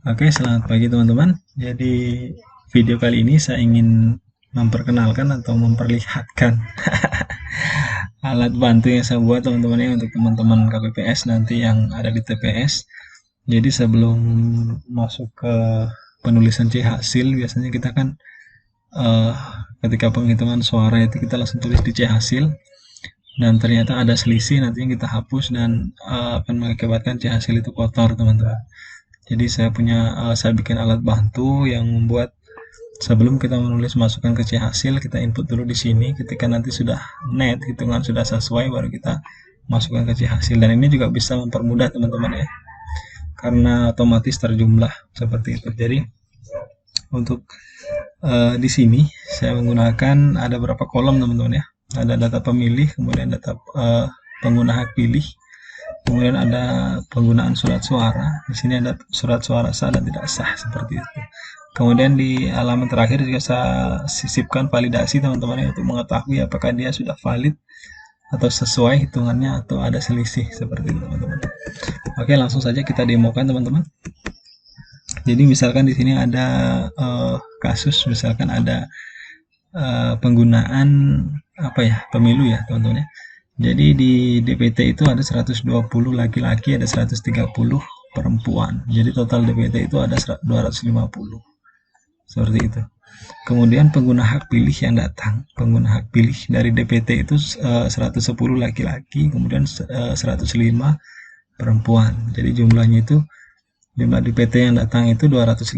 Oke, selamat pagi teman-teman. Jadi video kali ini saya ingin memperkenalkan atau memperlihatkan alat bantu yang saya buat teman-teman ya untuk teman-teman KPPS nanti yang ada di TPS. Jadi sebelum masuk ke penulisan C hasil, biasanya kita kan eh, ketika penghitungan suara itu kita langsung tulis di C hasil dan ternyata ada selisih, nantinya kita hapus dan akan mengakibatkan C hasil itu kotor teman-teman. Jadi saya bikin alat bantu yang membuat sebelum kita menulis masukkan ke C hasil, kita input dulu di sini. Ketika nanti sudah net, hitungan sudah sesuai, baru kita masukkan ke C hasil. Dan ini juga bisa mempermudah teman-teman ya, karena otomatis terjumlah seperti itu. Jadi untuk di sini saya menggunakan ada berapa kolom teman-teman ya. Ada data pemilih, kemudian data pengguna hak pilih, kemudian ada penggunaan surat suara. Di sini ada surat suara sah dan tidak sah seperti itu. Kemudian di halaman terakhir juga saya sisipkan validasi teman-teman untuk mengetahui apakah dia sudah valid atau sesuai hitungannya atau ada selisih seperti itu teman-teman. Oke, langsung saja kita demokan teman-teman. Jadi misalkan di sini ada kasus, misalkan ada penggunaan pemilu ya teman-teman ya. Jadi di DPT itu ada 120 laki-laki, ada 130 perempuan. Jadi total DPT itu ada 250. Seperti itu. Kemudian pengguna hak pilih yang datang, pengguna hak pilih dari DPT itu 110 laki-laki, kemudian 105 perempuan. Jadi jumlahnya itu, jumlah DPT yang datang itu 215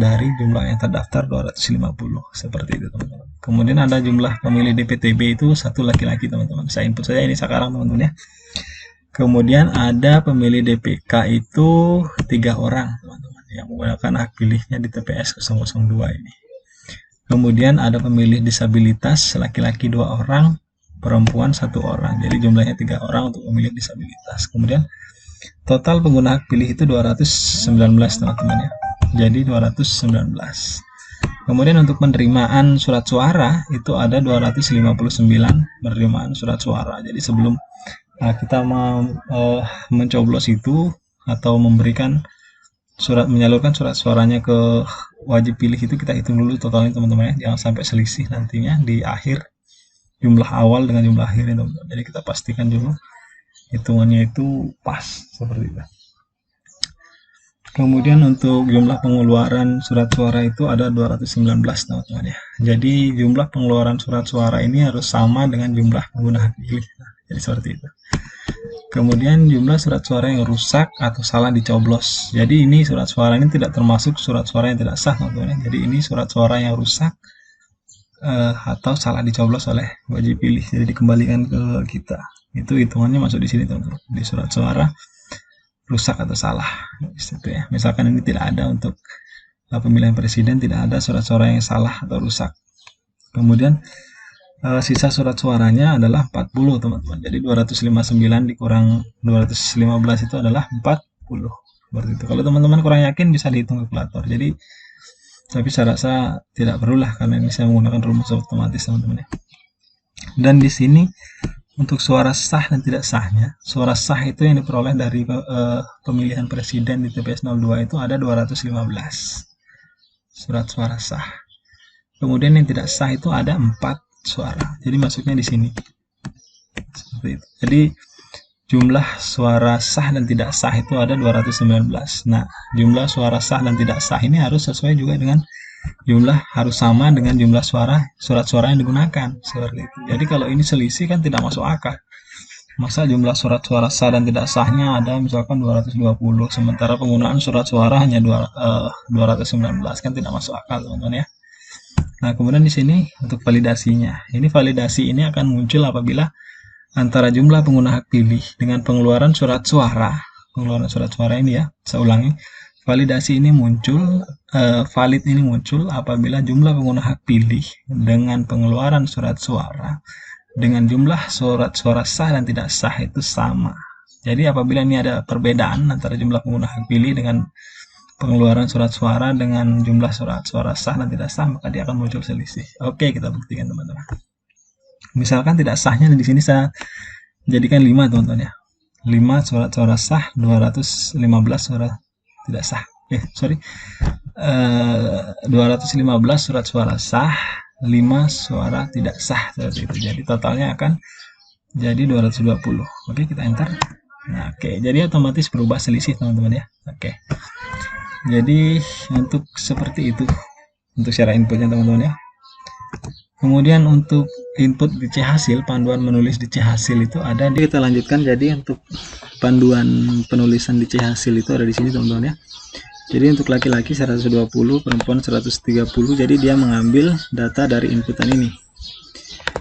dari jumlah yang terdaftar 250. Seperti itu teman-teman. Kemudian ada jumlah pemilih DPTB itu 1 laki-laki teman-teman. Saya input saja ini sekarang teman-teman ya. Kemudian ada pemilih DPK itu 3 orang teman-teman yang menggunakan hak pilihnya di TPS 002 ini. Kemudian ada pemilih disabilitas laki-laki 2 orang, perempuan 1 orang. Jadi jumlahnya 3 orang untuk pemilih disabilitas. Kemudian total pengguna hak pilih itu 219 teman-teman ya. Jadi 219. Kemudian untuk penerimaan surat suara itu ada 259 penerimaan surat suara. Jadi sebelum kita mau mencoblos itu atau memberikan menyalurkan surat suaranya ke wajib pilih itu, kita hitung dulu totalnya teman-teman ya, jangan sampai selisih nantinya di akhir jumlah awal dengan jumlah akhirnya teman-teman. Jadi kita pastikan dulu hitungannya itu pas seperti itu. Kemudian untuk jumlah pengeluaran surat suara itu ada 219 teman-teman ya. Jadi jumlah pengeluaran surat suara ini harus sama dengan jumlah pengguna hak pilih. Jadi seperti itu. Kemudian jumlah surat suara yang rusak atau salah dicoblos. Jadi ini surat suara ini tidak termasuk surat suara yang tidak sah teman-teman. Jadi ini surat suara yang rusak atau salah dicoblos oleh wajib pilih. Jadi dikembalikan ke kita. Itu hitungannya masuk di sini teman-teman. Di surat suara rusak atau salah. Itu ya. Misalkan ini tidak ada untuk pemilihan presiden, tidak ada surat suara yang salah atau rusak. Kemudian sisa surat suaranya adalah 40 teman-teman. Jadi 259 dikurang 215 itu adalah 40. Seperti itu. Kalau teman-teman kurang yakin bisa dihitung kalkulator. Jadi tapi saya rasa tidak perlulah karena ini saya menggunakan rumus otomatis teman-teman ya. Dan di sini untuk suara sah dan tidak sahnya, suara sah itu yang diperoleh dari pemilihan presiden di TPS 02 itu ada 215 surat suara sah. Kemudian yang tidak sah itu ada 4 suara. Jadi masuknya di sini. Seperti itu. Jadi jumlah suara sah dan tidak sah itu ada 219. Nah, jumlah suara sah dan tidak sah ini harus sesuai juga dengan harus sama dengan jumlah surat suara yang digunakan. Seperti itu. Jadi kalau ini selisih kan tidak masuk akal. Masa jumlah surat suara sah dan tidak sahnya ada misalkan 220, sementara penggunaan surat suara hanya 219, kan tidak masuk akal teman-teman ya. Nah, kemudian di sini untuk validasinya. Ini validasi ini akan muncul apabila antara jumlah pengguna hak pilih dengan pengeluaran surat suara. Pengeluaran surat suara ini ya, saya ulangi. Validasi ini muncul, valid ini muncul apabila jumlah pengguna hak pilih dengan pengeluaran surat suara dengan jumlah surat suara sah dan tidak sah itu sama. Jadi apabila ini ada perbedaan antara jumlah pengguna hak pilih dengan pengeluaran surat suara dengan jumlah surat suara sah dan tidak sah, maka dia akan muncul selisih. Oke, kita buktikan teman-teman. Misalkan tidak sahnya di sini saya jadikan 5 teman-teman ya. 5 surat suara sah, 215 suara tidak sah. 215 surat suara sah, 5 suara tidak sah seperti itu. Jadi totalnya akan jadi 220. Oke, kita enter. Nah, oke, jadi otomatis berubah selisih teman-teman ya. Oke. Jadi untuk seperti itu untuk cara inputnya teman-teman ya. Kemudian untuk input DC hasil, panduan menulis DC hasil itu ada di, kita lanjutkan. Jadi untuk panduan penulisan DC hasil itu ada di sini teman-teman ya. Jadi untuk laki-laki 120, perempuan 130. Jadi dia mengambil data dari inputan ini.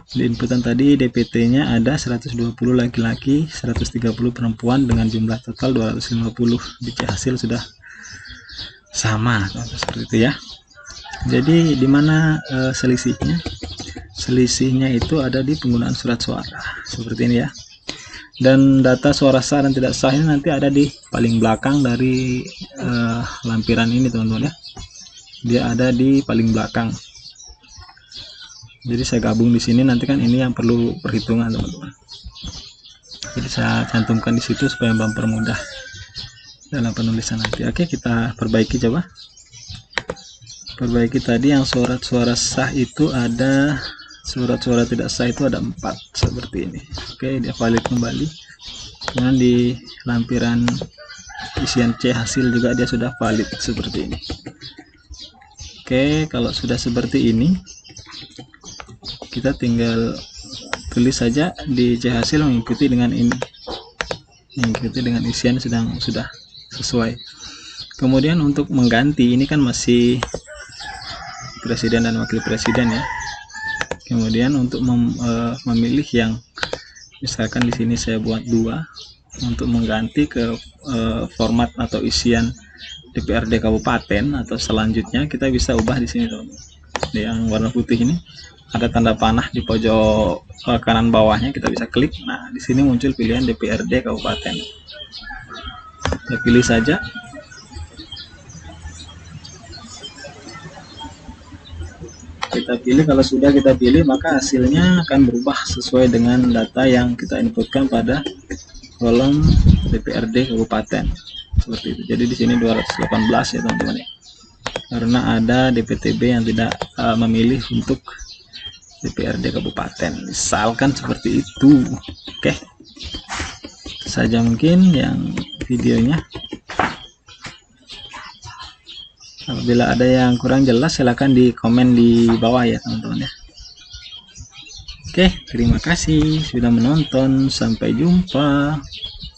Di inputan tadi DPT-nya ada 120 laki-laki, 130 perempuan dengan jumlah total 250. DC hasil sudah sama seperti itu ya. Jadi di mana selisihnya? Selisihnya itu ada di penggunaan surat suara seperti ini ya. Dan data suara sah dan tidak sah ini nanti ada di paling belakang dari lampiran ini teman-teman ya. Dia ada di paling belakang. Jadi saya gabung di sini, nanti kan ini yang perlu perhitungan teman-teman. Jadi saya cantumkan di situ supaya mempermudah dalam penulisan nanti. Oke, kita perbaiki coba. Perbaiki tadi yang surat suara sah itu ada, surat suara tidak sah itu ada 4 seperti ini. Oke, dia valid kembali. Kemudian di lampiran isian C hasil juga dia sudah valid seperti ini. Oke, kalau sudah seperti ini kita tinggal tulis saja di C hasil mengikuti dengan ini, mengikuti dengan isian sudah sesuai. Kemudian untuk mengganti ini kan masih presiden dan wakil presiden ya. Kemudian untuk memilih yang misalkan di sini saya buat 2 untuk mengganti ke format atau isian DPRD kabupaten atau selanjutnya, kita bisa ubah di sini teman-teman. Yang warna putih ini ada tanda panah di pojok kanan bawahnya, kita bisa klik. Nah, di sini muncul pilihan DPRD kabupaten. Kita pilih saja. Kita pilih, kalau sudah kita pilih maka hasilnya akan berubah sesuai dengan data yang kita inputkan pada kolom DPRD kabupaten seperti itu. Jadi di sini 218 ya teman-teman ya, karena ada DPTB yang tidak memilih untuk DPRD kabupaten, misalkan seperti itu. Oke, saja mungkin yang videonya. Apabila ada yang kurang jelas silahkan di komen di bawah ya teman-teman ya. Oke, terima kasih sudah menonton, sampai jumpa.